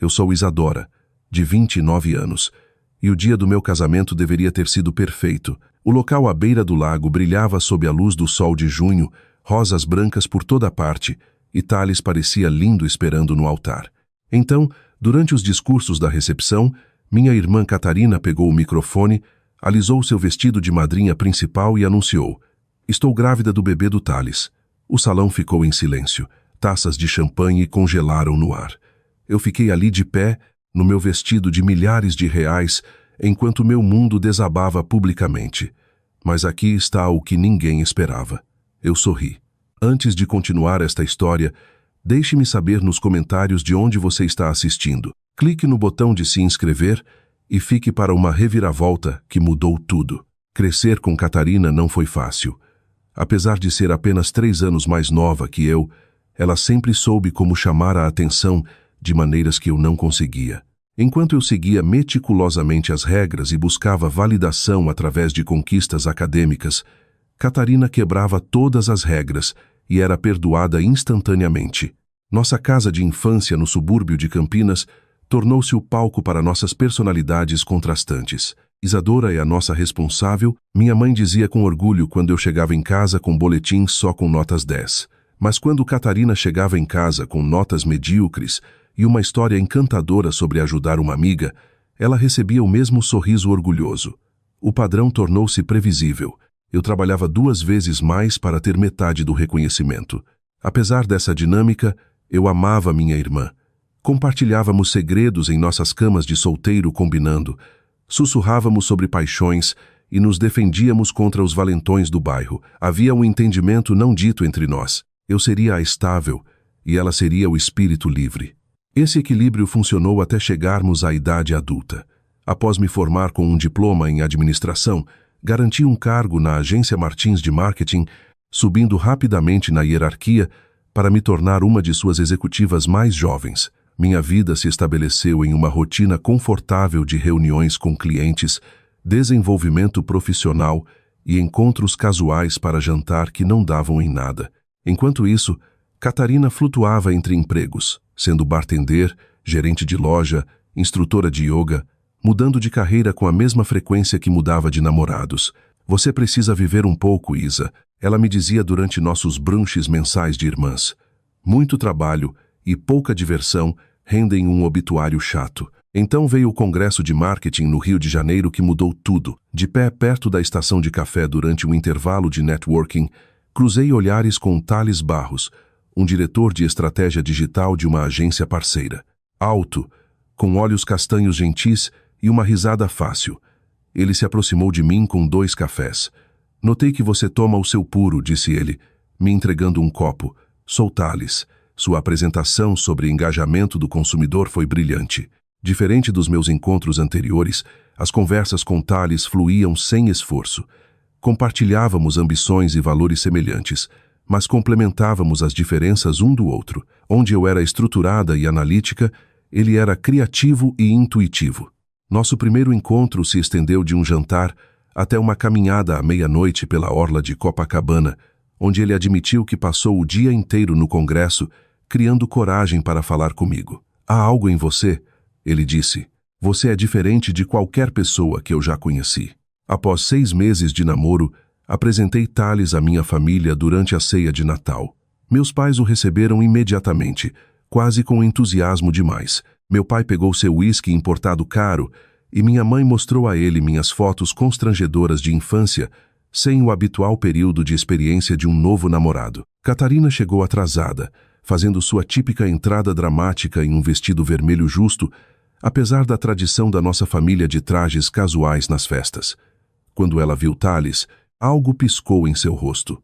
Eu sou Isadora, de 29 anos, e o dia do meu casamento deveria ter sido perfeito. O local à beira do lago brilhava sob a luz do sol de junho, rosas brancas por toda parte, e Thales parecia lindo esperando no altar. Então, durante os discursos da recepção, minha irmã Catarina pegou o microfone, alisou seu vestido de madrinha principal e anunciou: "Estou grávida do bebê do Thales." O salão ficou em silêncio. Taças de champanhe congelaram no ar. Eu fiquei ali de pé, no meu vestido de milhares de reais, enquanto meu mundo desabava publicamente. Mas aqui está o que ninguém esperava. Eu sorri. Antes de continuar esta história, deixe-me saber nos comentários de onde você está assistindo. Clique no botão de se inscrever e fique para uma reviravolta que mudou tudo. Crescer com Catarina não foi fácil. Apesar de ser apenas 3 anos mais nova que eu, ela sempre soube como chamar a atenção de maneiras que eu não conseguia. Enquanto eu seguia meticulosamente as regras e buscava validação através de conquistas acadêmicas, Catarina quebrava todas as regras e era perdoada instantaneamente. Nossa casa de infância no subúrbio de Campinas tornou-se o palco para nossas personalidades contrastantes. Isadora é a nossa responsável, minha mãe dizia com orgulho quando eu chegava em casa com boletins só com notas 10. Mas quando Catarina chegava em casa com notas medíocres e uma história encantadora sobre ajudar uma amiga, ela recebia o mesmo sorriso orgulhoso. O padrão tornou-se previsível. Eu trabalhava 2 vezes mais para ter metade do reconhecimento. Apesar dessa dinâmica, eu amava minha irmã. Compartilhávamos segredos em nossas camas de solteiro combinando. Sussurrávamos sobre paixões e nos defendíamos contra os valentões do bairro. Havia um entendimento não dito entre nós. Eu seria a estável e ela seria o espírito livre. Esse equilíbrio funcionou até chegarmos à idade adulta. Após me formar com um diploma em administração, garanti um cargo na agência Martins de Marketing, subindo rapidamente na hierarquia para me tornar uma de suas executivas mais jovens. Minha vida se estabeleceu em uma rotina confortável de reuniões com clientes, desenvolvimento profissional e encontros casuais para jantar que não davam em nada. Enquanto isso, Catarina flutuava entre empregos, sendo bartender, gerente de loja, instrutora de yoga, mudando de carreira com a mesma frequência que mudava de namorados. "Você precisa viver um pouco, Isa", ela me dizia durante nossos brunches mensais de irmãs. Muito trabalho e pouca diversão rendem um obituário chato. Então veio o congresso de marketing no Rio de Janeiro que mudou tudo. De pé perto da estação de café durante um intervalo de networking, cruzei olhares com Thales Barros, um diretor de estratégia digital de uma agência parceira. Alto, com olhos castanhos gentis e uma risada fácil. Ele se aproximou de mim com 2 cafés. "Notei que você toma o seu puro", disse ele, me entregando um copo. "Sou Thales. Sua apresentação sobre engajamento do consumidor foi brilhante." Diferente dos meus encontros anteriores, as conversas com Thales fluíam sem esforço. Compartilhávamos ambições e valores semelhantes, mas complementávamos as diferenças um do outro. Onde eu era estruturada e analítica, ele era criativo e intuitivo. Nosso primeiro encontro se estendeu de um jantar até uma caminhada à meia-noite pela orla de Copacabana, onde ele admitiu que passou o dia inteiro no congresso, criando coragem para falar comigo. "Há algo em você", ele disse. "Você é diferente de qualquer pessoa que eu já conheci." Após 6 meses de namoro, apresentei Thales à minha família durante a ceia de Natal. Meus pais o receberam imediatamente, quase com entusiasmo demais. Meu pai pegou seu uísque importado caro e minha mãe mostrou a ele minhas fotos constrangedoras de infância, sem o habitual período de experiência de um novo namorado. Catarina chegou atrasada, fazendo sua típica entrada dramática em um vestido vermelho justo, apesar da tradição da nossa família de trajes casuais nas festas. Quando ela viu Thales, algo piscou em seu rosto.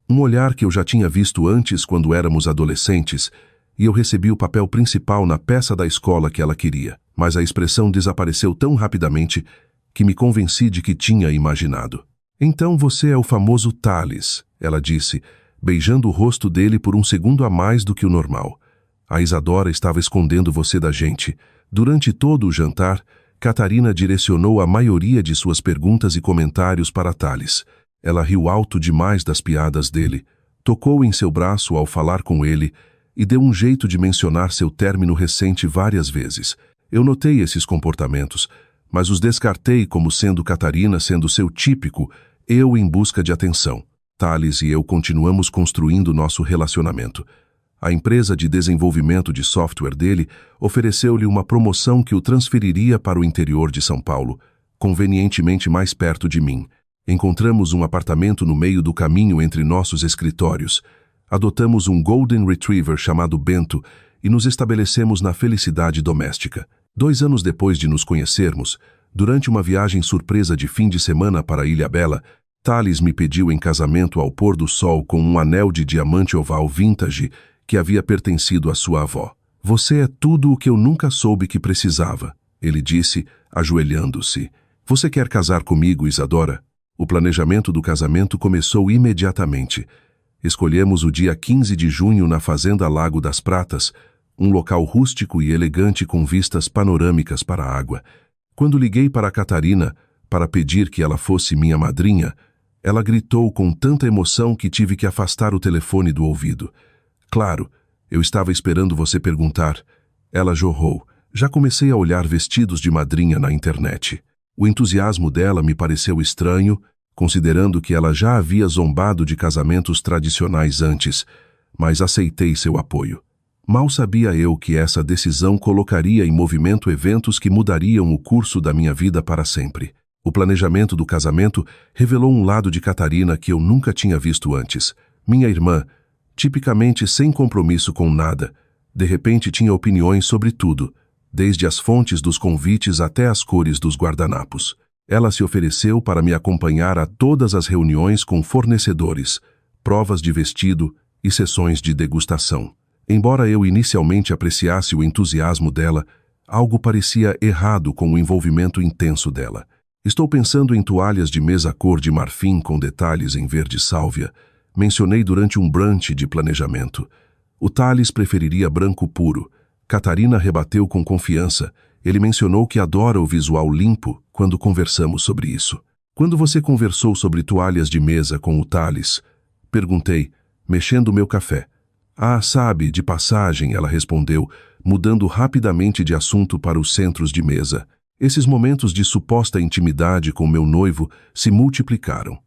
Um olhar que eu já tinha visto antes quando éramos adolescentes, e eu recebi o papel principal na peça da escola que ela queria. Mas a expressão desapareceu tão rapidamente que me convenci de que tinha imaginado. "Então você é o famoso Thales", ela disse, beijando o rosto dele por um segundo a mais do que o normal. "A Isadora estava escondendo você da gente." Durante todo o jantar, Catarina direcionou a maioria de suas perguntas e comentários para Thales. Ela riu alto demais das piadas dele, tocou em seu braço ao falar com ele, e deu um jeito de mencionar seu término recente várias vezes. Eu notei esses comportamentos, mas os descartei como sendo Catarina sendo seu típico eu em busca de atenção. Thales e eu continuamos construindo nosso relacionamento. A empresa de desenvolvimento de software dele ofereceu-lhe uma promoção que o transferiria para o interior de São Paulo, convenientemente mais perto de mim. Encontramos um apartamento no meio do caminho entre nossos escritórios. Adotamos um Golden Retriever chamado Bento e nos estabelecemos na felicidade doméstica. 2 anos depois de nos conhecermos, durante uma viagem surpresa de fim de semana para Ilhabela, Thales me pediu em casamento ao pôr do sol com um anel de diamante oval vintage que havia pertencido à sua avó. Você é tudo o que eu nunca soube que precisava, ele disse, ajoelhando-se. Você quer casar comigo, Isadora? O planejamento do casamento começou imediatamente. Escolhemos o dia 15 de junho na Fazenda Lago das Pratas, um local rústico e elegante com vistas panorâmicas para a água. Quando liguei para a Catarina para pedir que ela fosse minha madrinha, ela gritou com tanta emoção que tive que afastar o telefone do ouvido. Claro, eu estava esperando você perguntar. Ela jorrou. Já comecei a olhar vestidos de madrinha na internet. O entusiasmo dela me pareceu estranho, considerando que ela já havia zombado de casamentos tradicionais antes, mas aceitei seu apoio. Mal sabia eu que essa decisão colocaria em movimento eventos que mudariam o curso da minha vida para sempre. O planejamento do casamento revelou um lado de Catarina que eu nunca tinha visto antes. Minha irmã, tipicamente sem compromisso com nada, de repente tinha opiniões sobre tudo, desde as fontes dos convites até as cores dos guardanapos. Ela se ofereceu para me acompanhar a todas as reuniões com fornecedores, provas de vestido e sessões de degustação. Embora eu inicialmente apreciasse o entusiasmo dela, algo parecia errado com o envolvimento intenso dela. Estou pensando em toalhas de mesa cor de marfim com detalhes em verde sálvia. Mencionei durante um brunch de planejamento. O Thales preferiria branco puro. Catarina rebateu com confiança. Ele mencionou que adora o visual limpo quando conversamos sobre isso. Quando você conversou sobre toalhas de mesa com o Thales? Perguntei, mexendo meu café. Ah, sabe, de passagem, ela respondeu, mudando rapidamente de assunto para os centros de mesa. Esses momentos de suposta intimidade com meu noivo se multiplicaram.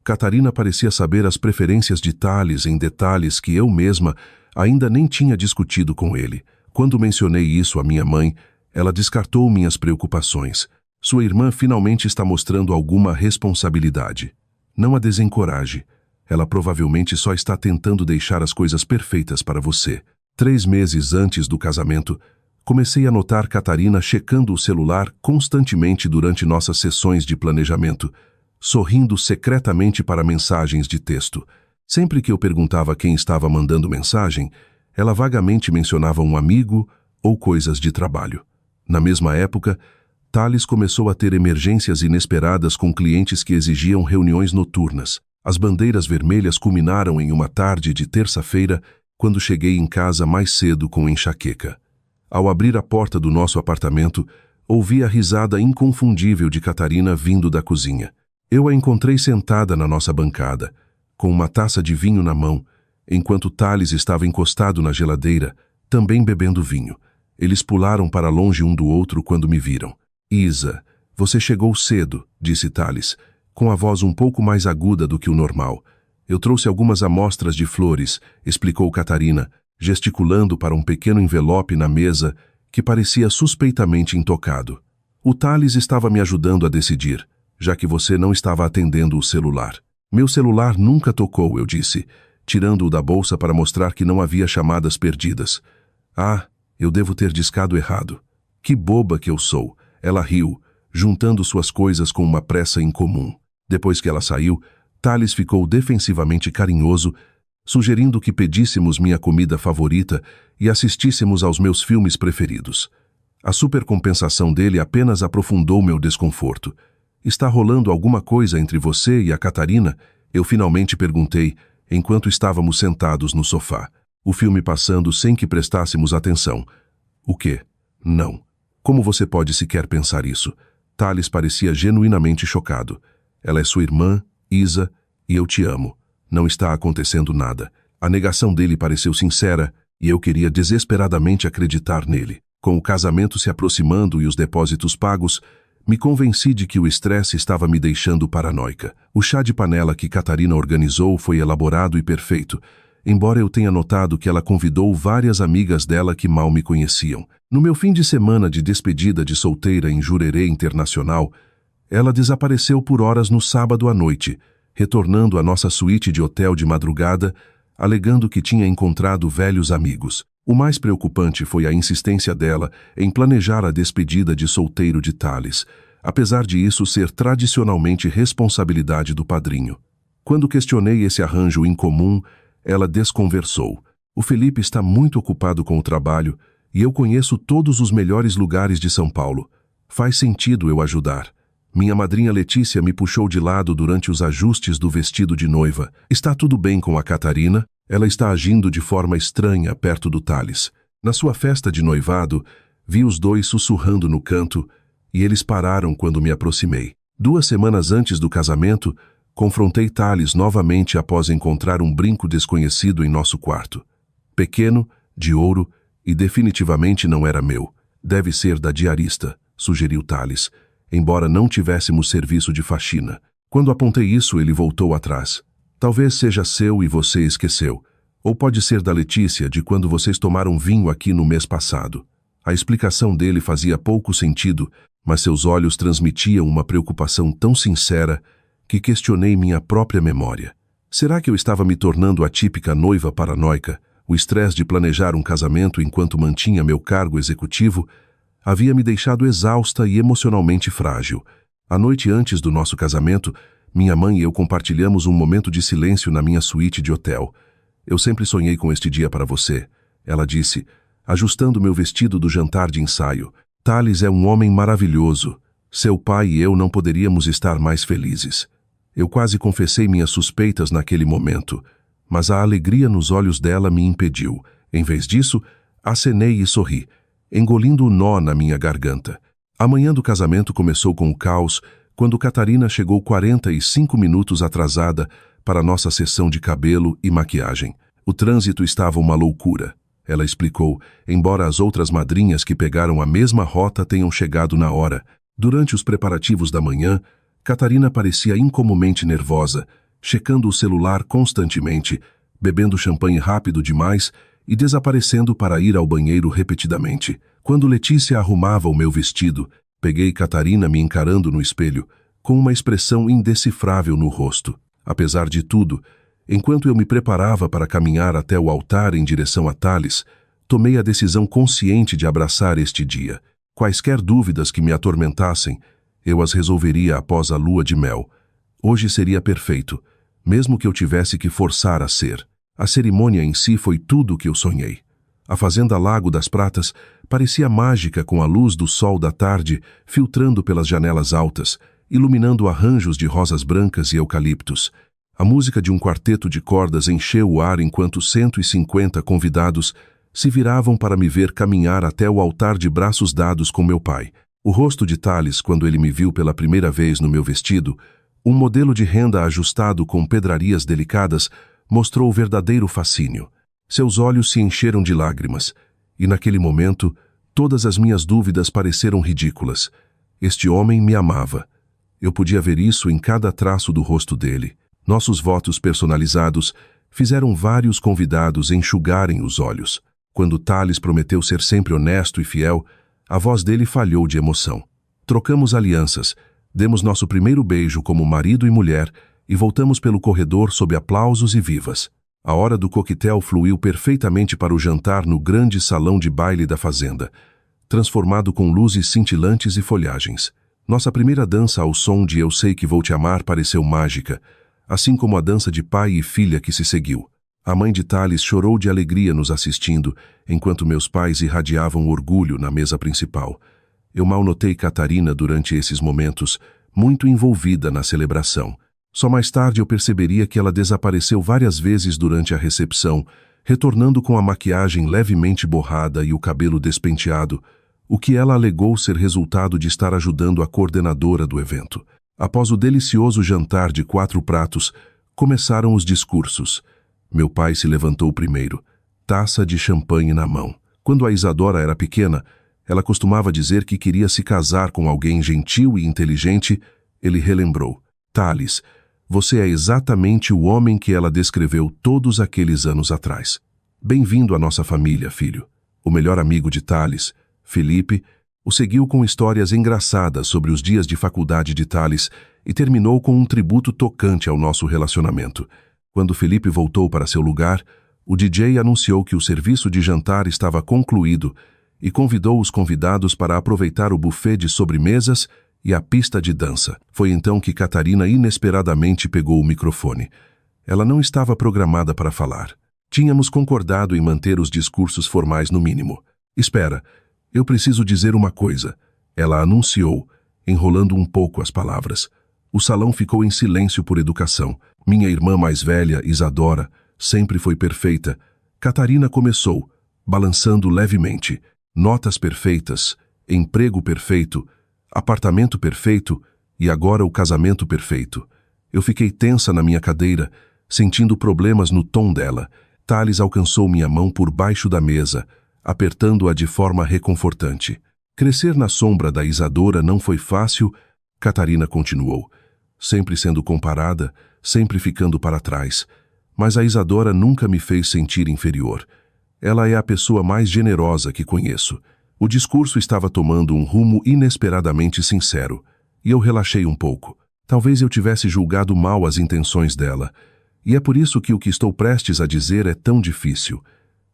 Catarina parecia saber as preferências de Thales em detalhes que eu mesma ainda nem tinha discutido com ele. Quando mencionei isso à minha mãe, ela descartou minhas preocupações. Sua irmã finalmente está mostrando alguma responsabilidade. Não a desencoraje. Ela provavelmente só está tentando deixar as coisas perfeitas para você. 3 meses antes do casamento, comecei a notar Catarina checando o celular constantemente durante nossas sessões de planejamento, sorrindo secretamente para mensagens de texto. Sempre que eu perguntava quem estava mandando mensagem, ela vagamente mencionava um amigo ou coisas de trabalho. Na mesma época, Thales começou a ter emergências inesperadas com clientes que exigiam reuniões noturnas. As bandeiras vermelhas culminaram em uma tarde de terça-feira, quando cheguei em casa mais cedo com enxaqueca. Ao abrir a porta do nosso apartamento, ouvi a risada inconfundível de Catarina vindo da cozinha. Eu a encontrei sentada na nossa bancada, com uma taça de vinho na mão, enquanto Thales estava encostado na geladeira, também bebendo vinho. Eles pularam para longe um do outro quando me viram. Isa, você chegou cedo, disse Thales, com a voz um pouco mais aguda do que o normal. Eu trouxe algumas amostras de flores, explicou Catarina, gesticulando para um pequeno envelope na mesa que parecia suspeitamente intocado. O Thales estava me ajudando a decidir, já que você não estava atendendo o celular. Meu celular nunca tocou, eu disse, tirando-o da bolsa para mostrar que não havia chamadas perdidas. Ah, eu devo ter discado errado. Que boba que eu sou. Ela riu, juntando suas coisas com uma pressa incomum. Depois que ela saiu, Thales ficou defensivamente carinhoso, sugerindo que pedíssemos minha comida favorita e assistíssemos aos meus filmes preferidos. A supercompensação dele apenas aprofundou meu desconforto. Está rolando alguma coisa entre você e a Catarina? Eu finalmente perguntei, enquanto estávamos sentados no sofá, o filme passando sem que prestássemos atenção. O quê? Não. Como você pode sequer pensar isso? Thales parecia genuinamente chocado. Ela é sua irmã, Isa, e eu te amo. Não está acontecendo nada. A negação dele pareceu sincera, e eu queria desesperadamente acreditar nele. Com o casamento se aproximando e os depósitos pagos, me convenci de que o estresse estava me deixando paranoica. O chá de panela que Catarina organizou foi elaborado e perfeito, embora eu tenha notado que ela convidou várias amigas dela que mal me conheciam. No meu fim de semana de despedida de solteira em Jurerê Internacional, ela desapareceu por horas no sábado à noite, retornando à nossa suíte de hotel de madrugada, alegando que tinha encontrado velhos amigos. O mais preocupante foi a insistência dela em planejar a despedida de solteiro de Thales, apesar de isso ser tradicionalmente responsabilidade do padrinho. Quando questionei esse arranjo incomum, ela desconversou. O Felipe está muito ocupado com o trabalho e eu conheço todos os melhores lugares de São Paulo. Faz sentido eu ajudar. Minha madrinha Letícia me puxou de lado durante os ajustes do vestido de noiva. Está tudo bem com a Catarina? Ela está agindo de forma estranha perto do Thales. Na sua festa de noivado, vi os dois sussurrando no canto e eles pararam quando me aproximei. 2 semanas antes do casamento, confrontei Thales novamente após encontrar um brinco desconhecido em nosso quarto. Pequeno, de ouro, e definitivamente não era meu. Deve ser da diarista, sugeriu Thales, embora não tivéssemos serviço de faxina. Quando apontei isso, ele voltou atrás. Talvez seja seu e você esqueceu. Ou pode ser da Letícia, de quando vocês tomaram vinho aqui no mês passado. A explicação dele fazia pouco sentido, mas seus olhos transmitiam uma preocupação tão sincera que questionei minha própria memória. Será que eu estava me tornando a típica noiva paranoica? O estresse de planejar um casamento enquanto mantinha meu cargo executivo havia me deixado exausta e emocionalmente frágil. A noite antes do nosso casamento, minha mãe e eu compartilhamos um momento de silêncio na minha suíte de hotel. Eu sempre sonhei com este dia para você, ela disse, ajustando meu vestido do jantar de ensaio. Thales é um homem maravilhoso. Seu pai e eu não poderíamos estar mais felizes. Eu quase confessei minhas suspeitas naquele momento, mas a alegria nos olhos dela me impediu. Em vez disso, acenei e sorri, engolindo o nó na minha garganta. A manhã do casamento começou com o caos, quando Catarina chegou 45 minutos atrasada para nossa sessão de cabelo e maquiagem. O trânsito estava uma loucura, ela explicou, embora as outras madrinhas que pegaram a mesma rota tenham chegado na hora. Durante os preparativos da manhã, Catarina parecia incomumente nervosa, checando o celular constantemente, bebendo champanhe rápido demais e desaparecendo para ir ao banheiro repetidamente. Quando Letícia arrumava o meu vestido, peguei Catarina me encarando no espelho, com uma expressão indecifrável no rosto. Apesar de tudo, enquanto eu me preparava para caminhar até o altar em direção a Thales, tomei a decisão consciente de abraçar este dia. Quaisquer dúvidas que me atormentassem, eu as resolveria após a lua de mel. Hoje seria perfeito, mesmo que eu tivesse que forçar a ser. A cerimônia em si foi tudo o que eu sonhei. A fazenda Lago das Pratas parecia mágica com a luz do sol da tarde filtrando pelas janelas altas, iluminando arranjos de rosas brancas e eucaliptos. A música de um quarteto de cordas encheu o ar enquanto 150 convidados se viravam para me ver caminhar até o altar de braços dados com meu pai. O rosto de Thales, quando ele me viu pela primeira vez no meu vestido, um modelo de renda ajustado com pedrarias delicadas, mostrou o verdadeiro fascínio. Seus olhos se encheram de lágrimas, e naquele momento, todas as minhas dúvidas pareceram ridículas. Este homem me amava. Eu podia ver isso em cada traço do rosto dele. Nossos votos personalizados fizeram vários convidados enxugarem os olhos. Quando Thales prometeu ser sempre honesto e fiel, a voz dele falhou de emoção. Trocamos alianças, demos nosso primeiro beijo como marido e mulher e voltamos pelo corredor sob aplausos e vivas. A hora do coquetel fluiu perfeitamente para o jantar no grande salão de baile da fazenda, transformado com luzes cintilantes e folhagens. Nossa primeira dança ao som de Eu Sei Que Vou Te Amar pareceu mágica, assim como a dança de pai e filha que se seguiu. A mãe de Thales chorou de alegria nos assistindo, enquanto meus pais irradiavam orgulho na mesa principal. Eu mal notei Catarina durante esses momentos, muito envolvida na celebração. Só mais tarde eu perceberia que ela desapareceu várias vezes durante a recepção, retornando com a maquiagem levemente borrada e o cabelo despenteado, o que ela alegou ser resultado de estar ajudando a coordenadora do evento. Após o delicioso jantar de 4 pratos, começaram os discursos. Meu pai se levantou primeiro. taça de champanhe na mão. Quando a Isadora era pequena, ela costumava dizer que queria se casar com alguém gentil e inteligente. Ele relembrou: Thales, você é exatamente o homem que ela descreveu todos aqueles anos atrás. Bem-vindo à nossa família, filho. O melhor amigo de Thales, Felipe, o seguiu com histórias engraçadas sobre os dias de faculdade de Thales e terminou com um tributo tocante ao nosso relacionamento. Quando Felipe voltou para seu lugar, o DJ anunciou que o serviço de jantar estava concluído e convidou os convidados para aproveitar o buffet de sobremesas e a pista de dança. Foi então que Catarina inesperadamente pegou o microfone. Ela não estava programada para falar. Tínhamos concordado em manter os discursos formais no mínimo. Espera, eu preciso dizer uma coisa, ela anunciou, enrolando um pouco as palavras. O salão ficou em silêncio por educação. Minha irmã mais velha, Isadora, sempre foi perfeita. Catarina começou, balançando levemente. Notas perfeitas, emprego perfeito, apartamento perfeito e agora o casamento perfeito. Eu fiquei tensa na minha cadeira, sentindo problemas no tom dela. Thales alcançou minha mão por baixo da mesa, apertando-a de forma reconfortante. Crescer na sombra da Isadora não foi fácil, Catarina continuou. Sempre sendo comparada, sempre ficando para trás. Mas a Isadora nunca me fez sentir inferior. Ela é a pessoa mais generosa que conheço. O discurso estava tomando um rumo inesperadamente sincero, e eu relaxei um pouco. Talvez eu tivesse julgado mal as intenções dela, e é por isso que o que estou prestes a dizer é tão difícil.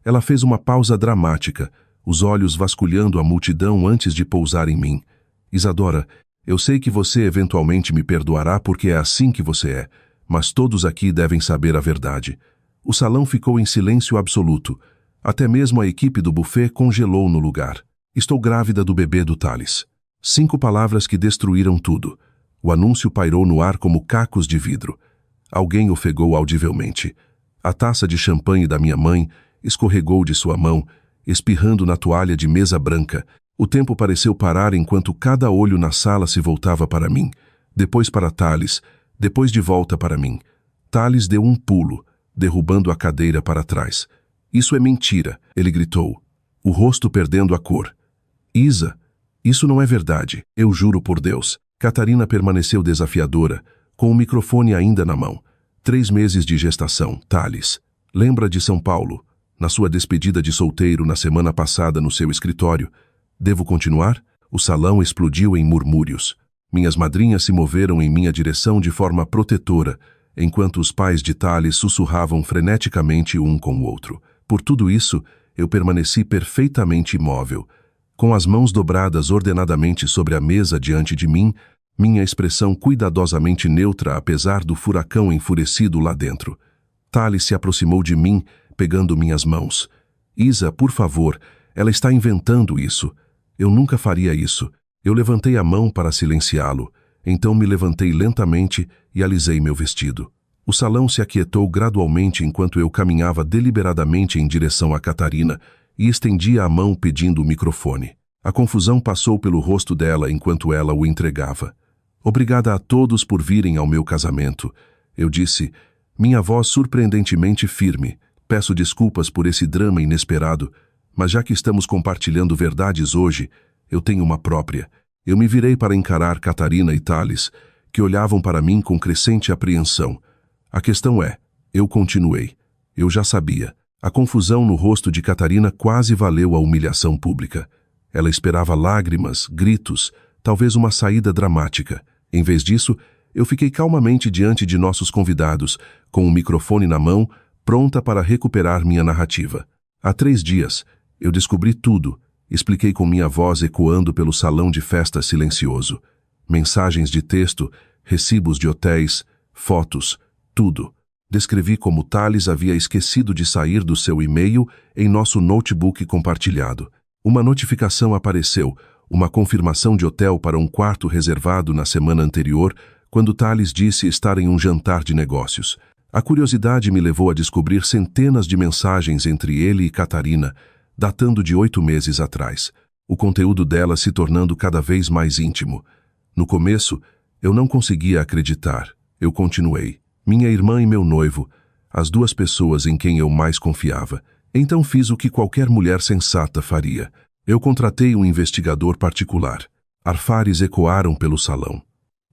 Ela fez uma pausa dramática, os olhos vasculhando a multidão antes de pousar em mim. Isadora, eu sei que você eventualmente me perdoará porque é assim que você é, mas todos aqui devem saber a verdade. O salão ficou em silêncio absoluto. Até mesmo a equipe do buffet congelou no lugar. Estou grávida do bebê do Thales. 5 palavras que destruíram tudo. O anúncio pairou no ar como cacos de vidro. Alguém ofegou audivelmente. A taça de champanhe da minha mãe escorregou de sua mão, espirrando na toalha de mesa branca. O tempo pareceu parar enquanto cada olho na sala se voltava para mim, depois para Thales, depois de volta para mim. Thales deu um pulo, derrubando a cadeira para trás. Isso é mentira, ele gritou, o rosto perdendo a cor. Isa, isso não é verdade, eu juro por Deus. Catarina permaneceu desafiadora, com o microfone ainda na mão. 3 meses de gestação, Thales. Lembra de São Paulo, na sua despedida de solteiro na semana passada no seu escritório. Devo continuar? O salão explodiu em murmúrios. Minhas madrinhas se moveram em minha direção de forma protetora, enquanto os pais de Thales sussurravam freneticamente um com o outro. Por tudo isso, eu permaneci perfeitamente imóvel. Com as mãos dobradas ordenadamente sobre a mesa diante de mim, minha expressão cuidadosamente neutra apesar do furacão enfurecido lá dentro. Thales se aproximou de mim, pegando minhas mãos. Isa, por favor, ela está inventando isso. Eu nunca faria isso. Eu levantei a mão para silenciá-lo. Então me levantei lentamente e alisei meu vestido. O salão se aquietou gradualmente enquanto eu caminhava deliberadamente em direção a Catarina e estendia a mão pedindo o microfone. A confusão passou pelo rosto dela enquanto ela o entregava. Obrigada a todos por virem ao meu casamento. Eu disse, minha voz surpreendentemente firme. Peço desculpas por esse drama inesperado, mas já que estamos compartilhando verdades hoje, eu tenho uma própria. Eu me virei para encarar Catarina e Thales, que olhavam para mim com crescente apreensão. A questão é, eu continuei. Eu já sabia. A confusão no rosto de Catarina quase valeu a humilhação pública. Ela esperava lágrimas, gritos, talvez uma saída dramática. Em vez disso, eu fiquei calmamente diante de nossos convidados, com o microfone na mão, pronta para recuperar minha narrativa. Há 3 dias, eu descobri tudo, expliquei com minha voz ecoando pelo salão de festa silencioso. Mensagens de texto, recibos de hotéis, fotos, tudo. Descrevi como Thales havia esquecido de sair do seu e-mail em nosso notebook compartilhado. Uma notificação apareceu, uma confirmação de hotel para um quarto reservado na semana anterior, quando Thales disse estar em um jantar de negócios. A curiosidade me levou a descobrir centenas de mensagens entre ele e Catarina, datando de 8 meses atrás, o conteúdo dela se tornando cada vez mais íntimo. No começo, eu não conseguia acreditar. Eu continuei. Minha irmã e meu noivo, as 2 pessoas em quem eu mais confiava. Então fiz o que qualquer mulher sensata faria. Eu contratei um investigador particular. Arfares ecoaram pelo salão.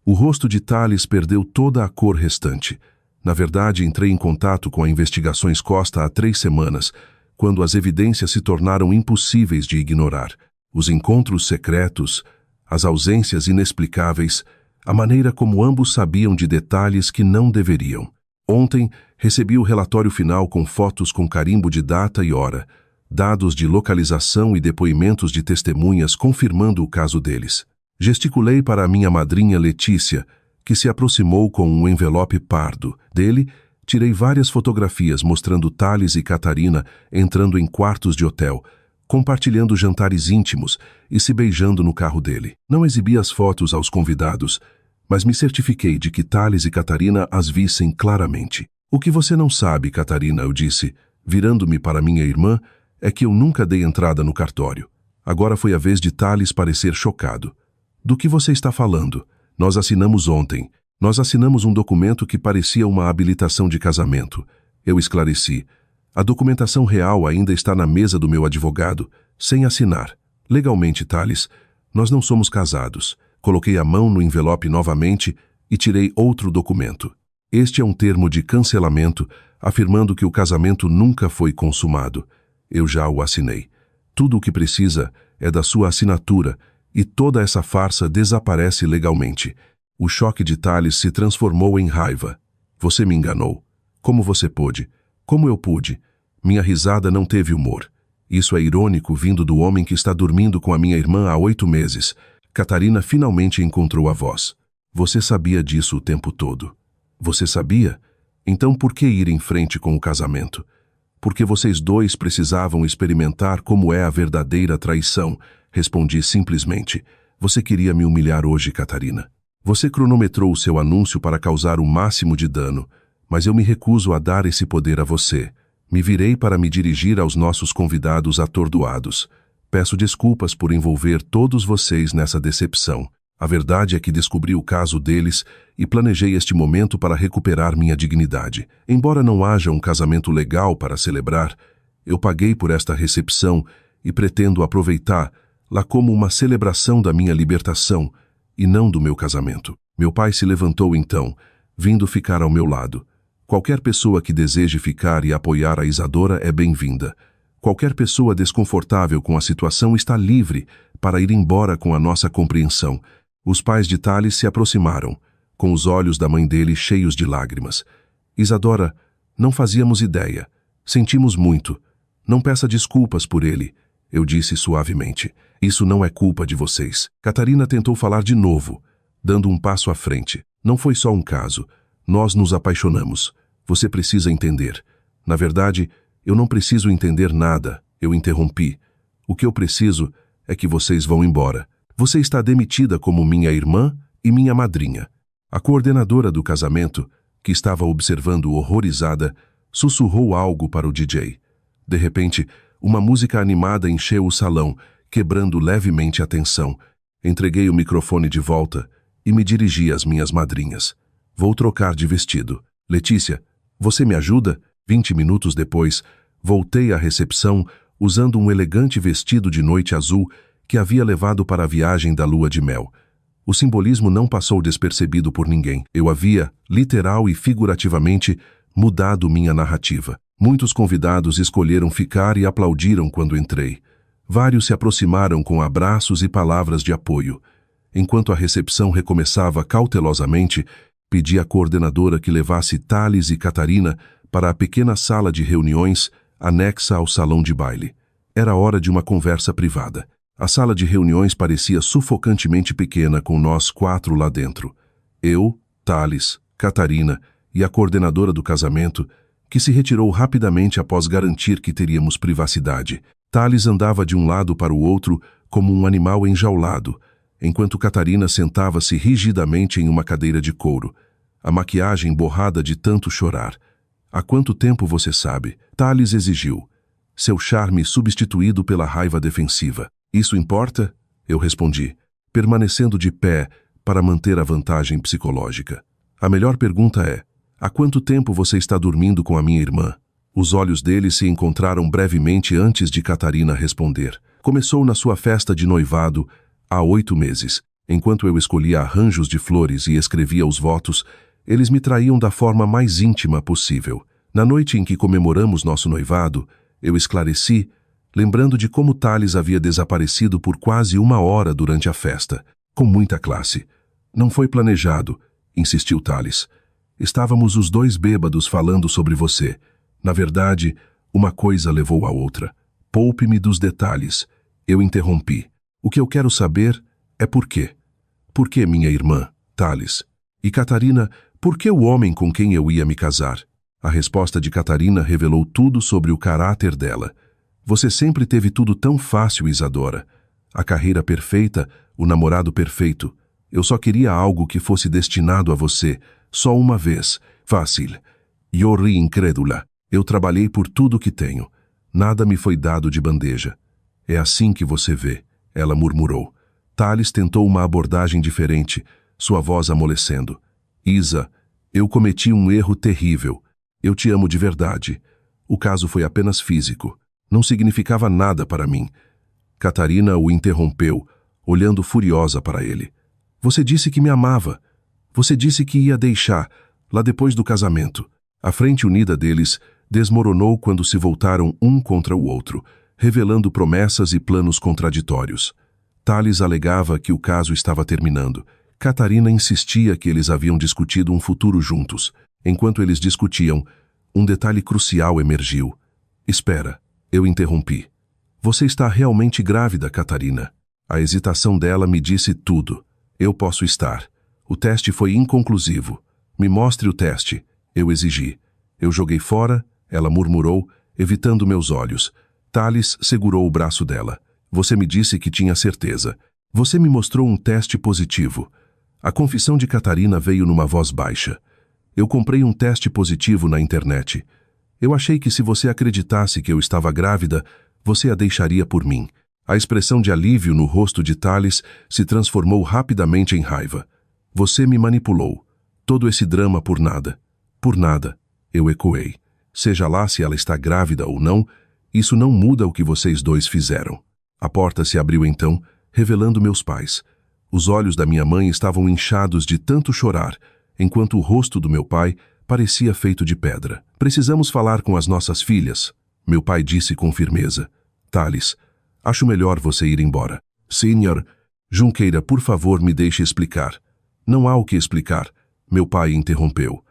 O rosto de Thales perdeu toda a cor restante. Na verdade, entrei em contato com a Investigações Costa há 3 semanas, quando as evidências se tornaram impossíveis de ignorar. Os encontros secretos, as ausências inexplicáveis, a maneira como ambos sabiam de detalhes que não deveriam. Ontem, recebi o relatório final com fotos com carimbo de data e hora, dados de localização e depoimentos de testemunhas confirmando o caso deles. Gesticulei para a minha madrinha Letícia, que se aproximou com um envelope pardo. Dele, tirei várias fotografias mostrando Thales e Catarina entrando em quartos de hotel, compartilhando jantares íntimos e se beijando no carro dele. Não exibi as fotos aos convidados, mas me certifiquei de que Thales e Catarina as vissem claramente. O que você não sabe, Catarina, eu disse, virando-me para minha irmã, é que eu nunca dei entrada no cartório. Agora foi a vez de Thales parecer chocado. Do que você está falando? Nós assinamos ontem. Nós assinamos um documento que parecia uma habilitação de casamento. Eu esclareci. A documentação real ainda está na mesa do meu advogado, sem assinar. Legalmente, Thales, nós não somos casados. Coloquei a mão no envelope novamente e tirei outro documento. Este é um termo de cancelamento, afirmando que o casamento nunca foi consumado. Eu já o assinei. Tudo o que precisa é da sua assinatura, e toda essa farsa desaparece legalmente. O choque de Thales se transformou em raiva. Você me enganou. Como você pôde? Como eu pude? Minha risada não teve humor. Isso é irônico vindo do homem que está dormindo com a minha irmã há 8 meses. Catarina finalmente encontrou a voz. Você sabia disso o tempo todo. Você sabia? Então por que ir em frente com o casamento? Porque vocês dois precisavam experimentar como é a verdadeira traição. Respondi simplesmente. Você queria me humilhar hoje, Catarina. Você cronometrou o seu anúncio para causar o máximo de dano, mas eu me recuso a dar esse poder a você. Me virei para me dirigir aos nossos convidados atordoados. Peço desculpas por envolver todos vocês nessa decepção. A verdade é que descobri o caso deles e planejei este momento para recuperar minha dignidade. Embora não haja um casamento legal para celebrar, eu paguei por esta recepção e pretendo aproveitá-la como uma celebração da minha libertação e não do meu casamento. Meu pai se levantou então, vindo ficar ao meu lado. Qualquer pessoa que deseje ficar e apoiar a Isadora é bem-vinda. Qualquer pessoa desconfortável com a situação está livre para ir embora com a nossa compreensão. Os pais de Thales se aproximaram, com os olhos da mãe dele cheios de lágrimas. Isadora, não fazíamos ideia. Sentimos muito. Não peça desculpas por ele, eu disse suavemente. Isso não é culpa de vocês. Catarina tentou falar de novo, dando um passo à frente. Não foi só um caso. Nós nos apaixonamos. Você precisa entender. Na verdade, eu não preciso entender nada, eu interrompi. O que eu preciso é que vocês vão embora. Você está demitida como minha irmã e minha madrinha. A coordenadora do casamento, que estava observando horrorizada, sussurrou algo para o DJ. De repente, uma música animada encheu o salão, quebrando levemente a tensão. Entreguei o microfone de volta e me dirigi às minhas madrinhas. Vou trocar de vestido. Letícia, você me ajuda? 20 minutos depois, voltei à recepção usando um elegante vestido de noite azul que havia levado para a viagem da lua de mel. O simbolismo não passou despercebido por ninguém. Eu havia, literal e figurativamente, mudado minha narrativa. Muitos convidados escolheram ficar e aplaudiram quando entrei. Vários se aproximaram com abraços e palavras de apoio. Enquanto a recepção recomeçava cautelosamente, pedi à coordenadora que levasse Thales e Catarina para a pequena sala de reuniões anexa ao salão de baile. Era hora de uma conversa privada. A sala de reuniões parecia sufocantemente pequena com nós 4 lá dentro. Eu, Thales, Catarina e a coordenadora do casamento, que se retirou rapidamente após garantir que teríamos privacidade. Thales andava de um lado para o outro como um animal enjaulado, enquanto Catarina sentava-se rigidamente em uma cadeira de couro, a maquiagem borrada de tanto chorar. Há quanto tempo você sabe? Thales exigiu, seu charme substituído pela raiva defensiva. Isso importa? Eu respondi, permanecendo de pé para manter a vantagem psicológica. A melhor pergunta é, há quanto tempo você está dormindo com a minha irmã? Os olhos dele se encontraram brevemente antes de Catarina responder. Começou na sua festa de noivado há 8 meses. Enquanto eu escolhia arranjos de flores e escrevia os votos, eles me traíam da forma mais íntima possível. Na noite em que comemoramos nosso noivado, eu esclareci, lembrando de como Thales havia desaparecido por quase 1 hora durante a festa, com muita classe. Não foi planejado, insistiu Thales. Estávamos os 2 bêbados falando sobre você. Na verdade, uma coisa levou a outra. Poupe-me dos detalhes. Eu interrompi. O que eu quero saber é por quê. Por que minha irmã, Thales? E Catarina, por que o homem com quem eu ia me casar? A resposta de Catarina revelou tudo sobre o caráter dela. Você sempre teve tudo tão fácil, Isadora. A carreira perfeita, o namorado perfeito. Eu só queria algo que fosse destinado a você, só uma vez. Fácil. Eu ri incrédula. Eu trabalhei por tudo que tenho. Nada me foi dado de bandeja. É assim que você vê, ela murmurou. Thales tentou uma abordagem diferente, sua voz amolecendo. Isa, eu cometi um erro terrível. Eu te amo de verdade. O caso foi apenas físico. Não significava nada para mim. Catarina o interrompeu, olhando furiosa para ele. Você disse que me amava. Você disse que ia deixar, lá depois do casamento. A frente unida deles desmoronou quando se voltaram um contra o outro, revelando promessas e planos contraditórios. Thales alegava que o caso estava terminando. Catarina insistia que eles haviam discutido um futuro juntos. Enquanto eles discutiam, um detalhe crucial emergiu. Espera, eu interrompi. Você está realmente grávida, Catarina? A hesitação dela me disse tudo. Eu posso estar. O teste foi inconclusivo. Me mostre o teste. Eu exigi. Eu joguei fora, ela murmurou, evitando meus olhos. Thales segurou o braço dela. Você me disse que tinha certeza. Você me mostrou um teste positivo. A confissão de Catarina veio numa voz baixa. Eu comprei um teste positivo na internet. Eu achei que se você acreditasse que eu estava grávida, você a deixaria por mim. A expressão de alívio no rosto de Thales se transformou rapidamente em raiva. Você me manipulou. Todo esse drama por nada. Por nada, eu ecoei. Seja lá se ela está grávida ou não, isso não muda o que vocês 2 fizeram. A porta se abriu então, revelando meus pais. Os olhos da minha mãe estavam inchados de tanto chorar, enquanto o rosto do meu pai parecia feito de pedra. Precisamos falar com as nossas filhas, meu pai disse com firmeza. Thales, acho melhor você ir embora. Senhor, Junqueira, por favor, me deixe explicar. Não há o que explicar, meu pai interrompeu.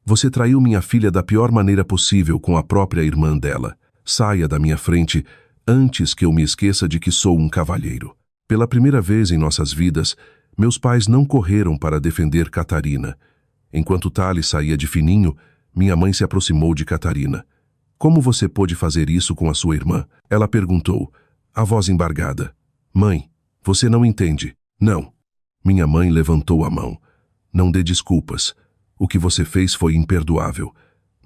Você traiu minha filha da pior maneira possível com a própria irmã dela. Saia da minha frente antes que eu me esqueça de que sou um cavalheiro. Pela primeira vez em nossas vidas, meus pais não correram para defender Catarina. Enquanto Thales saía de fininho, minha mãe se aproximou de Catarina. Como você pôde fazer isso com a sua irmã? Ela perguntou, a voz embargada. Mãe, você não entende. Não. Minha mãe levantou a mão. Não dê desculpas. O que você fez foi imperdoável.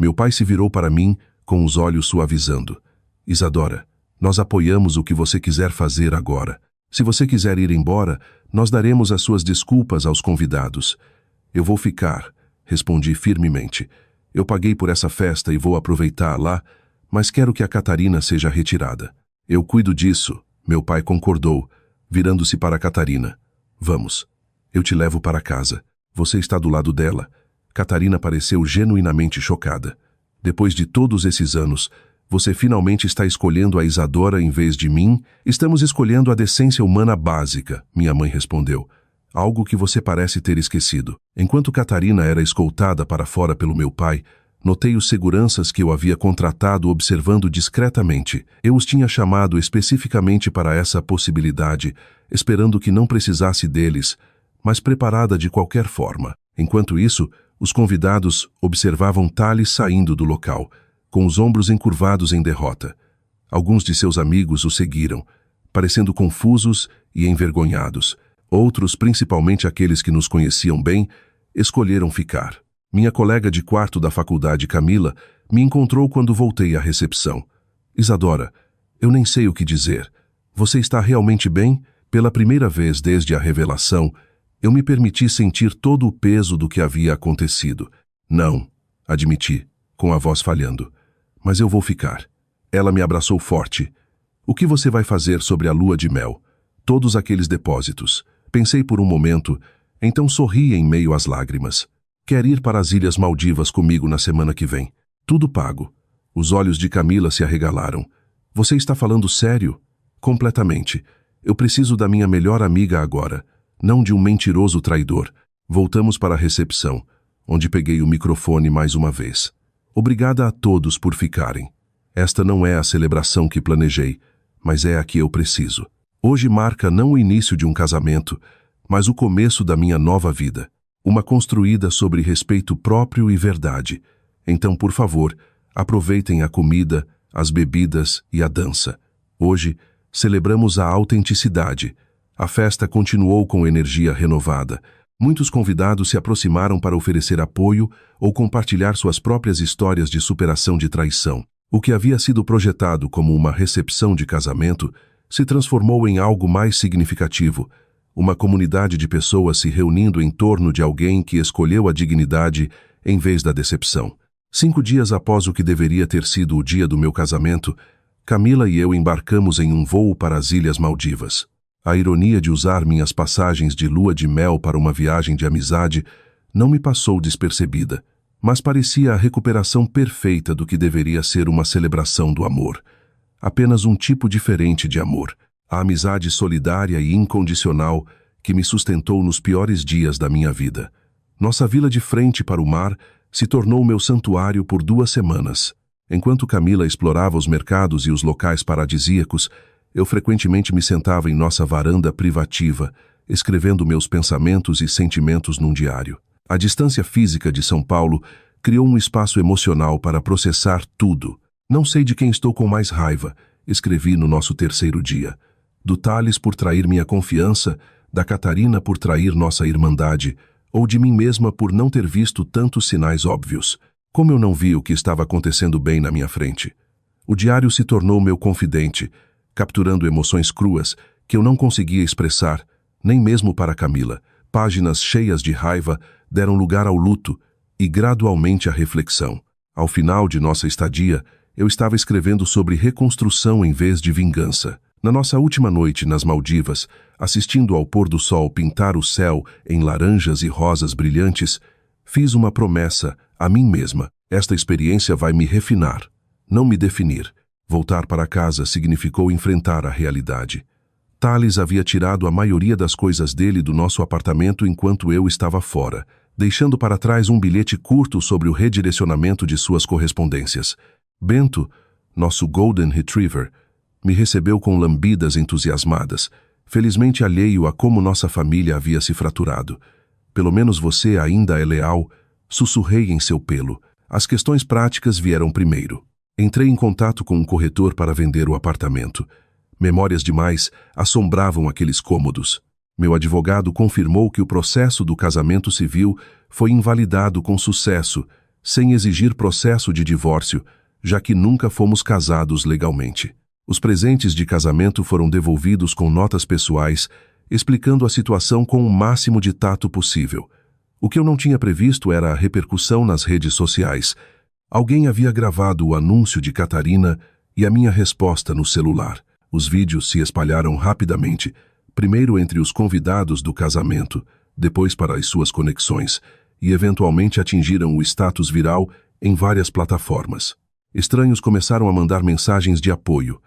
Meu pai se virou para mim, com os olhos suavizando. Isadora, nós apoiamos o que você quiser fazer agora. Se você quiser ir embora, nós daremos as suas desculpas aos convidados. Eu vou ficar, respondi firmemente. Eu paguei por essa festa e vou aproveitá-la, mas quero que a Catarina seja retirada. Eu cuido disso, meu pai concordou, virando-se para a Catarina. Vamos, eu te levo para casa. Você está do lado dela. Catarina pareceu genuinamente chocada. Depois de todos esses anos, você finalmente está escolhendo a Isadora em vez de mim? Estamos escolhendo a decência humana básica, minha mãe respondeu. Algo que você parece ter esquecido. Enquanto Catarina era escoltada para fora pelo meu pai, notei os seguranças que eu havia contratado observando discretamente. Eu os tinha chamado especificamente para essa possibilidade, esperando que não precisasse deles, mas preparada de qualquer forma. Enquanto isso, os convidados observavam Thales saindo do local, com os ombros encurvados em derrota. Alguns de seus amigos o seguiram, parecendo confusos e envergonhados. Outros, principalmente aqueles que nos conheciam bem, escolheram ficar. Minha colega de quarto da faculdade, Camila, me encontrou quando voltei à recepção. Isadora, eu nem sei o que dizer. Você está realmente bem? Pela primeira vez desde a revelação, eu me permiti sentir todo o peso do que havia acontecido. Não, admiti, com a voz falhando. mas eu vou ficar. Ela me abraçou forte. O que você vai fazer sobre a lua de mel? Todos aqueles depósitos. Pensei por um momento, então sorri em meio às lágrimas. Quer ir para as Ilhas Maldivas comigo na semana que vem? Tudo pago. Os olhos de Camila se arregalaram. Você está falando sério? Completamente. Eu preciso da minha melhor amiga agora, não de um mentiroso traidor. Voltamos para a recepção, onde peguei o microfone mais uma vez. Obrigada a todos por ficarem. Esta não é a celebração que planejei, mas é a que eu preciso. Hoje marca não o início de um casamento, mas o começo da minha nova vida. Uma construída sobre respeito próprio e verdade. Então, por favor, aproveitem a comida, as bebidas e a dança. Hoje, celebramos a autenticidade. A festa continuou com energia renovada. Muitos convidados se aproximaram para oferecer apoio ou compartilhar suas próprias histórias de superação de traição. O que havia sido projetado como uma recepção de casamento se transformou em algo mais significativo, uma comunidade de pessoas se reunindo em torno de alguém que escolheu a dignidade em vez da decepção. 5 dias após o que deveria ter sido o dia do meu casamento, Camila e eu embarcamos em um voo para as Ilhas Maldivas. A ironia de usar minhas passagens de lua de mel para uma viagem de amizade não me passou despercebida, mas parecia a recuperação perfeita do que deveria ser uma celebração do amor. Apenas um tipo diferente de amor. A amizade solidária e incondicional que me sustentou nos piores dias da minha vida. Nossa vila de frente para o mar se tornou meu santuário por 2 semanas. Enquanto Camila explorava os mercados e os locais paradisíacos, eu frequentemente me sentava em nossa varanda privativa, escrevendo meus pensamentos e sentimentos num diário. A distância física de São Paulo criou um espaço emocional para processar tudo. Não sei de quem estou com mais raiva, escrevi no nosso 3º dia. Do Thales por trair minha confiança, da Catarina por trair nossa irmandade, ou de mim mesma por não ter visto tantos sinais óbvios. Como eu não vi o que estava acontecendo bem na minha frente? O diário se tornou meu confidente, capturando emoções cruas que eu não conseguia expressar, nem mesmo para Camila. Páginas cheias de raiva deram lugar ao luto e gradualmente à reflexão. Ao final de nossa estadia, eu estava escrevendo sobre reconstrução em vez de vingança. Na nossa última noite nas Maldivas, assistindo ao pôr do sol pintar o céu em laranjas e rosas brilhantes, fiz uma promessa a mim mesma. Esta experiência vai me refinar, não me definir. Voltar para casa significou enfrentar a realidade. Thales havia tirado a maioria das coisas dele do nosso apartamento enquanto eu estava fora, deixando para trás um bilhete curto sobre o redirecionamento de suas correspondências. Bento, nosso Golden Retriever, me recebeu com lambidas entusiasmadas, felizmente alheio a como nossa família havia se fraturado. Pelo menos você ainda é leal, sussurrei em seu pelo. As questões práticas vieram primeiro. Entrei em contato com um corretor para vender o apartamento. Memórias demais assombravam aqueles cômodos. Meu advogado confirmou que o processo do casamento civil foi invalidado com sucesso, sem exigir processo de divórcio, já que nunca fomos casados legalmente. Os presentes de casamento foram devolvidos com notas pessoais, explicando a situação com o máximo de tato possível. O que eu não tinha previsto era a repercussão nas redes sociais. Alguém havia gravado o anúncio de Catarina e a minha resposta no celular. Os vídeos se espalharam rapidamente, primeiro entre os convidados do casamento, depois para as suas conexões, e eventualmente atingiram o status viral em várias plataformas. Estranhos começaram a mandar mensagens de apoio.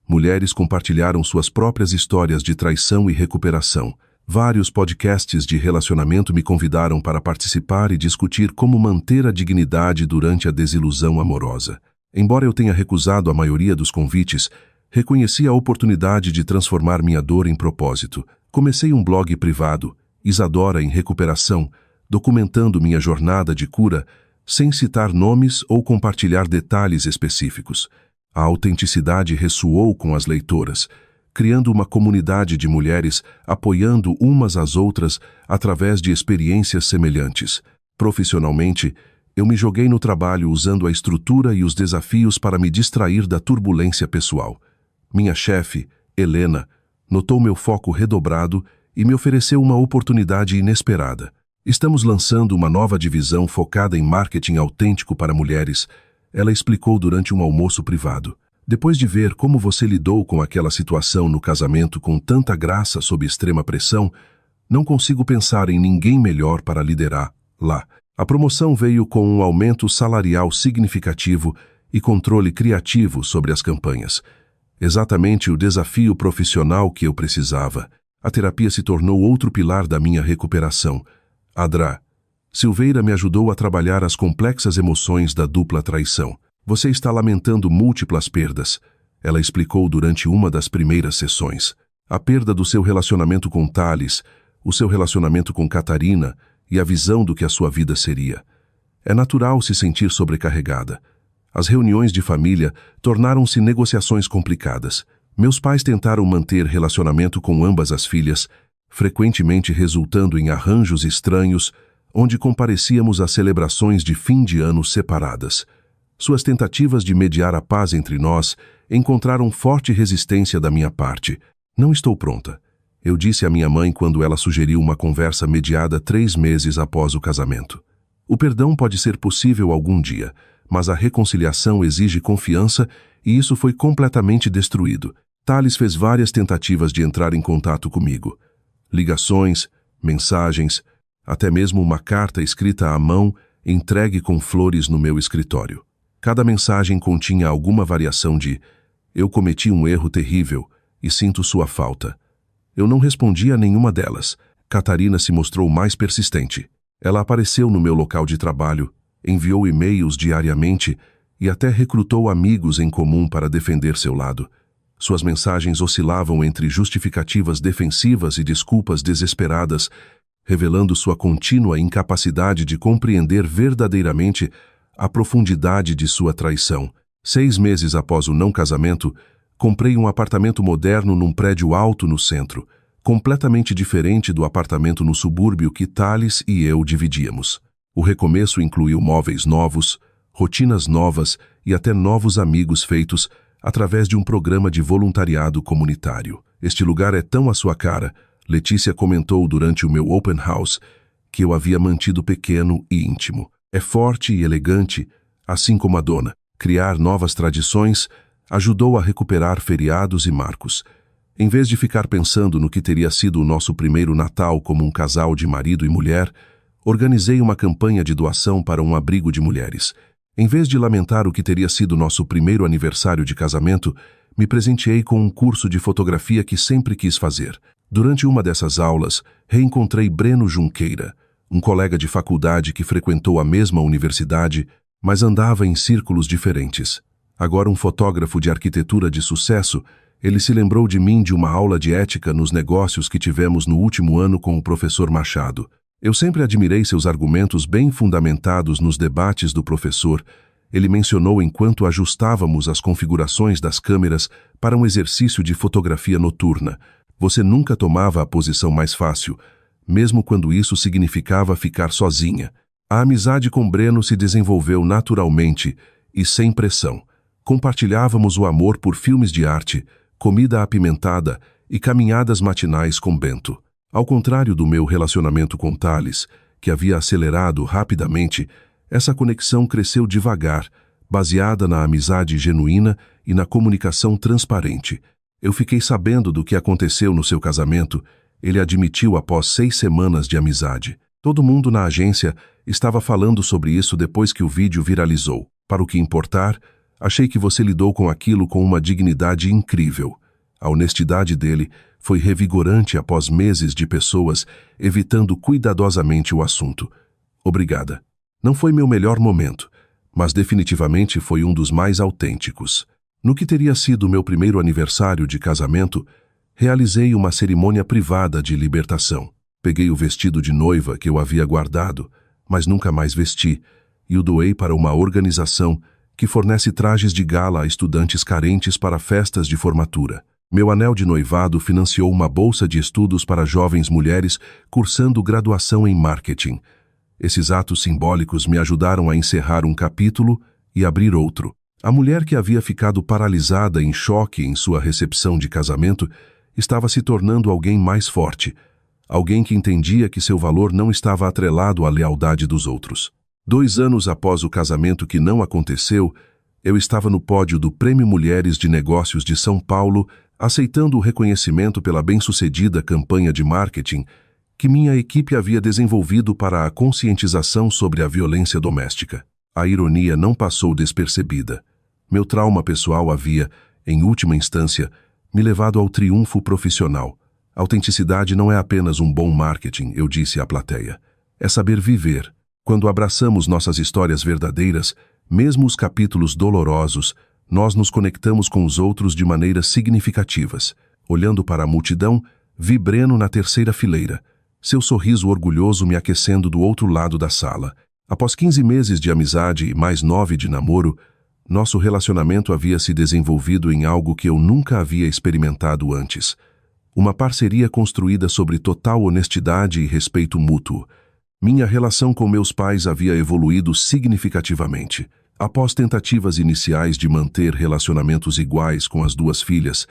Mulheres compartilharam suas próprias histórias de traição e recuperação. Vários podcasts de relacionamento me convidaram para participar e discutir como manter a dignidade durante a desilusão amorosa. Embora eu tenha recusado a maioria dos convites, reconheci a oportunidade de transformar minha dor em propósito. Comecei um blog privado, Isadora em Recuperação, documentando minha jornada de cura, sem citar nomes ou compartilhar detalhes específicos. A autenticidade ressoou com as leitoras, criando uma comunidade de mulheres apoiando umas às outras através de experiências semelhantes. Profissionalmente, eu me joguei no trabalho usando a estrutura e os desafios para me distrair da turbulência pessoal. Minha chefe, Helena, notou meu foco redobrado e me ofereceu uma oportunidade inesperada. Estamos lançando uma nova divisão focada em marketing autêntico para mulheres. Ela explicou durante um almoço privado. Depois de ver como você lidou com aquela situação no casamento com tanta graça sob extrema pressão, não consigo pensar em ninguém melhor para liderar lá. A promoção veio com um aumento salarial significativo e controle criativo sobre as campanhas. Exatamente o desafio profissional que eu precisava. A terapia se tornou outro pilar da minha recuperação. Adra Silveira me ajudou a trabalhar as complexas emoções da dupla traição. Você está lamentando múltiplas perdas, ela explicou durante uma das primeiras sessões. A perda do seu relacionamento com Thales, o seu relacionamento com Catarina e a visão do que a sua vida seria. É natural se sentir sobrecarregada. As reuniões de família tornaram-se negociações complicadas. Meus pais tentaram manter relacionamento com ambas as filhas, frequentemente resultando em arranjos estranhos, onde comparecíamos a celebrações de fim de ano separadas. Suas tentativas de mediar a paz entre nós encontraram forte resistência da minha parte. Não estou pronta, eu disse à minha mãe quando ela sugeriu uma conversa mediada 3 meses após o casamento. O perdão pode ser possível algum dia, mas a reconciliação exige confiança e isso foi completamente destruído. Thales fez várias tentativas de entrar em contato comigo. Ligações, mensagens, até mesmo uma carta escrita à mão entregue com flores no meu escritório. Cada mensagem continha alguma variação de "eu cometi um erro terrível e sinto sua falta". Eu não respondi a nenhuma delas. Catarina se mostrou mais persistente. Ela apareceu no meu local de trabalho, enviou e-mails diariamente e até recrutou amigos em comum para defender seu lado. Suas mensagens oscilavam entre justificativas defensivas e desculpas desesperadas, revelando sua contínua incapacidade de compreender verdadeiramente a profundidade de sua traição. 6 meses após o não casamento, comprei um apartamento moderno num prédio alto no centro, completamente diferente do apartamento no subúrbio que Thales e eu dividíamos. O recomeço incluiu móveis novos, rotinas novas e até novos amigos feitos através de um programa de voluntariado comunitário. Este lugar é tão à sua cara, Letícia comentou durante o meu open house, que eu havia mantido pequeno e íntimo. É forte e elegante, assim como a dona. Criar novas tradições ajudou a recuperar feriados e marcos. Em vez de ficar pensando no que teria sido o nosso primeiro Natal como um casal de marido e mulher, organizei uma campanha de doação para um abrigo de mulheres. Em vez de lamentar o que teria sido nosso primeiro aniversário de casamento, me presenteei com um curso de fotografia que sempre quis fazer. Durante uma dessas aulas, reencontrei Breno Junqueira, um colega de faculdade que frequentou a mesma universidade, mas andava em círculos diferentes. Agora um fotógrafo de arquitetura de sucesso, ele se lembrou de mim de uma aula de ética nos negócios que tivemos no último ano com o professor Machado. Eu sempre admirei seus argumentos bem fundamentados nos debates do professor. Ele mencionou enquanto ajustávamos as configurações das câmeras para um exercício de fotografia noturna. Você nunca tomava a posição mais fácil, mesmo quando isso significava ficar sozinha. A amizade com Breno se desenvolveu naturalmente e sem pressão. Compartilhávamos o amor por filmes de arte, comida apimentada e caminhadas matinais com Bento. Ao contrário do meu relacionamento com Thales, que havia acelerado rapidamente, essa conexão cresceu devagar, baseada na amizade genuína e na comunicação transparente. Eu fiquei sabendo do que aconteceu no seu casamento, ele admitiu após 6 semanas de amizade. Todo mundo na agência estava falando sobre isso depois que o vídeo viralizou. Para o que importar, achei que você lidou com aquilo com uma dignidade incrível. A honestidade dele foi revigorante após meses de pessoas evitando cuidadosamente o assunto. Obrigada. Não foi meu melhor momento, mas definitivamente foi um dos mais autênticos. No que teria sido meu primeiro aniversário de casamento, realizei uma cerimônia privada de libertação. Peguei o vestido de noiva que eu havia guardado, mas nunca mais vesti, e o doei para uma organização que fornece trajes de gala a estudantes carentes para festas de formatura. Meu anel de noivado financiou uma bolsa de estudos para jovens mulheres cursando graduação em marketing. Esses atos simbólicos me ajudaram a encerrar um capítulo e abrir outro. A mulher que havia ficado paralisada em choque em sua recepção de casamento estava se tornando alguém mais forte, alguém que entendia que seu valor não estava atrelado à lealdade dos outros. 2 anos após o casamento que não aconteceu, eu estava no pódio do Prêmio Mulheres de Negócios de São Paulo, aceitando o reconhecimento pela bem-sucedida campanha de marketing que minha equipe havia desenvolvido para a conscientização sobre a violência doméstica. A ironia não passou despercebida. Meu trauma pessoal havia, em última instância, me levado ao triunfo profissional. Autenticidade não é apenas um bom marketing, eu disse à plateia. É saber viver. Quando abraçamos nossas histórias verdadeiras, mesmo os capítulos dolorosos, nós nos conectamos com os outros de maneiras significativas. Olhando para a multidão, vi Breno na terceira fileira, seu sorriso orgulhoso me aquecendo do outro lado da sala. Após 15 meses de amizade e mais 9 de namoro, nosso relacionamento havia se desenvolvido em algo que eu nunca havia experimentado antes. Uma parceria construída sobre total honestidade e respeito mútuo. Minha relação com meus pais havia evoluído significativamente. Após tentativas iniciais de manter relacionamentos iguais com as 2 filhas,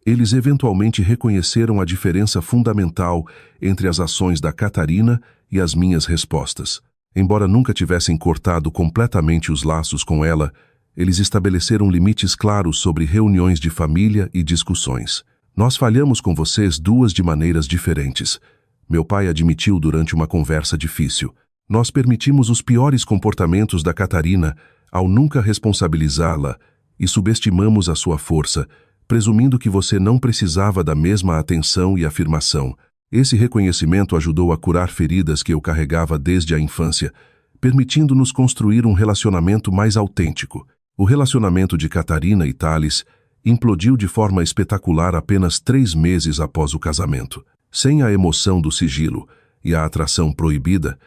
eles eventualmente reconheceram a diferença fundamental entre as ações da Catarina e as minhas respostas. Embora nunca tivessem cortado completamente os laços com ela, eles estabeleceram limites claros sobre reuniões de família e discussões. Nós falhamos com vocês 2 de maneiras diferentes. Meu pai admitiu durante uma conversa difícil. Nós permitimos os piores comportamentos da Catarina ao nunca responsabilizá-la e subestimamos a sua força, presumindo que você não precisava da mesma atenção e afirmação. Esse reconhecimento ajudou a curar feridas que eu carregava desde a infância, permitindo-nos construir um relacionamento mais autêntico. O relacionamento de Catarina e Thales implodiu de forma espetacular apenas 3 meses após o casamento. Sem a emoção do sigilo e a atração proibida,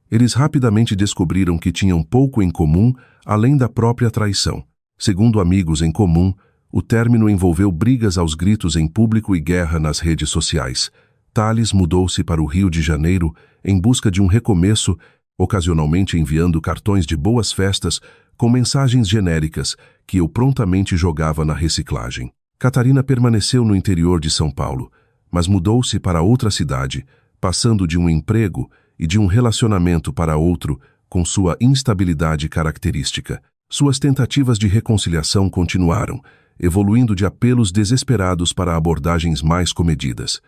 eles rapidamente descobriram que tinham pouco em comum além da própria traição. Segundo amigos em comum, o término envolveu brigas aos gritos em público e guerra nas redes sociais. Thales mudou-se para o Rio de Janeiro em busca de um recomeço, ocasionalmente enviando cartões de boas festas com mensagens genéricas que eu prontamente jogava na reciclagem. Catarina permaneceu no interior de São Paulo, mas mudou-se para outra cidade, passando de um emprego e de um relacionamento para outro com sua instabilidade característica. Suas tentativas de reconciliação continuaram, evoluindo de apelos desesperados para abordagens mais comedidas.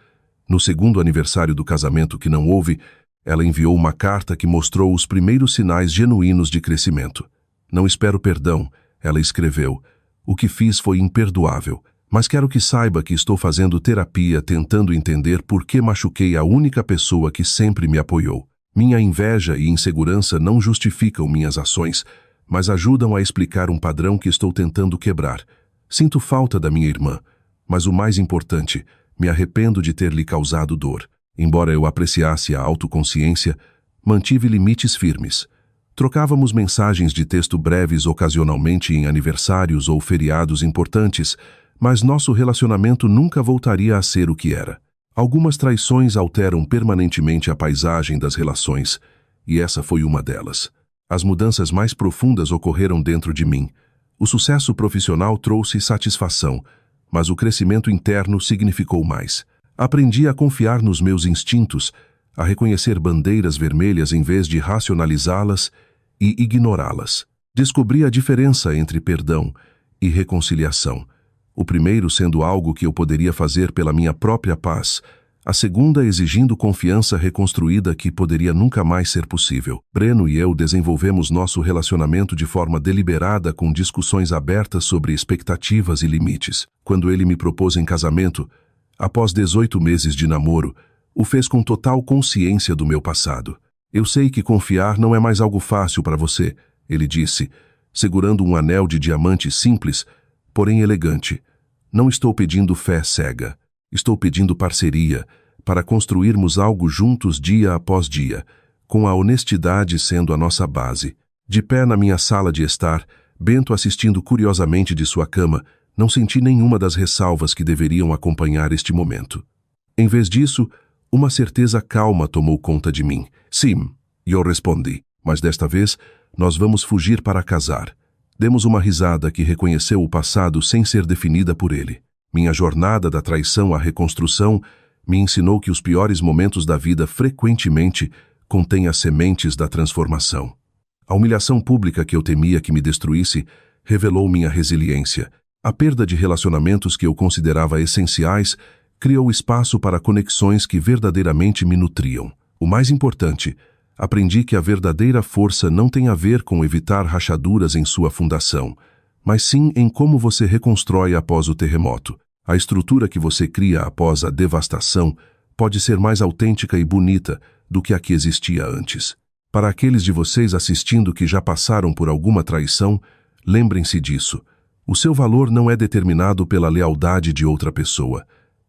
No segundo aniversário do casamento que não houve, ela enviou uma carta que mostrou os primeiros sinais genuínos de crescimento. Não espero perdão, ela escreveu. O que fiz foi imperdoável, mas quero que saiba que estou fazendo terapia tentando entender por que machuquei a única pessoa que sempre me apoiou. Minha inveja e insegurança não justificam minhas ações, mas ajudam a explicar um padrão que estou tentando quebrar. Sinto falta da minha irmã, mas o mais importante, me arrependo de ter lhe causado dor. Embora eu apreciasse a autoconsciência, mantive limites firmes. Trocávamos mensagens de texto breves ocasionalmente em aniversários ou feriados importantes, mas nosso relacionamento nunca voltaria a ser o que era. Algumas traições alteram permanentemente a paisagem das relações, e essa foi uma delas. As mudanças mais profundas ocorreram dentro de mim. O sucesso profissional trouxe satisfação, mas o crescimento interno significou mais. Aprendi a confiar nos meus instintos, a reconhecer bandeiras vermelhas em vez de racionalizá-las e ignorá-las. Descobri a diferença entre perdão e reconciliação. O primeiro sendo algo que eu poderia fazer pela minha própria paz, a segunda exigindo confiança reconstruída que poderia nunca mais ser possível. Breno e eu desenvolvemos nosso relacionamento de forma deliberada com discussões abertas sobre expectativas e limites. Quando ele me propôs em casamento, após 18 meses de namoro, o fez com total consciência do meu passado. Eu sei que confiar não é mais algo fácil para você, ele disse, segurando um anel de diamante simples, porém elegante. Não estou pedindo fé cega. Estou pedindo parceria para construirmos algo juntos dia após dia, com a honestidade sendo a nossa base. De pé na minha sala de estar, Bento assistindo curiosamente de sua cama, não senti nenhuma das ressalvas que deveriam acompanhar este momento. Em vez disso, uma certeza calma tomou conta de mim. Sim, eu respondi, mas desta vez nós vamos fugir para casar. Demos uma risada que reconheceu o passado sem ser definida por ele. Minha jornada da traição à reconstrução me ensinou que os piores momentos da vida frequentemente contêm as sementes da transformação. A humilhação pública que eu temia que me destruísse revelou minha resiliência. A perda de relacionamentos que eu considerava essenciais criou espaço para conexões que verdadeiramente me nutriam. O mais importante, aprendi que a verdadeira força não tem a ver com evitar rachaduras em sua fundação, mas sim em como você reconstrói após o terremoto. A estrutura que você cria após a devastação pode ser mais autêntica e bonita do que a que existia antes. Para aqueles de vocês assistindo que já passaram por alguma traição, lembrem-se disso. O seu valor não é determinado pela lealdade de outra pessoa.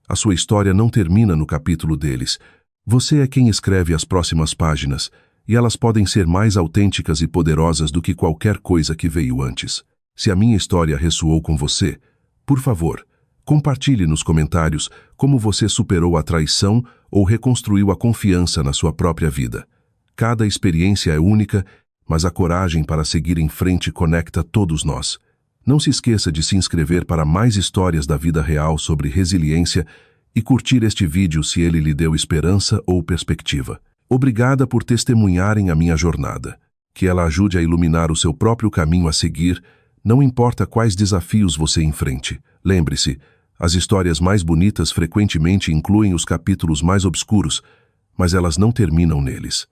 A sua história não termina no capítulo deles. Você é quem escreve as próximas páginas, e elas podem ser mais autênticas e poderosas do que qualquer coisa que veio antes. Se a minha história ressoou com você, por favor, compartilhe nos comentários como você superou a traição ou reconstruiu a confiança na sua própria vida. Cada experiência é única, mas a coragem para seguir em frente conecta todos nós. Não se esqueça de se inscrever para mais histórias da vida real sobre resiliência e curtir este vídeo se ele lhe deu esperança ou perspectiva. Obrigada por testemunharem a minha jornada. Que ela ajude a iluminar o seu próprio caminho a seguir, não importa quais desafios você enfrente. Lembre-se, as histórias mais bonitas frequentemente incluem os capítulos mais obscuros, mas elas não terminam neles.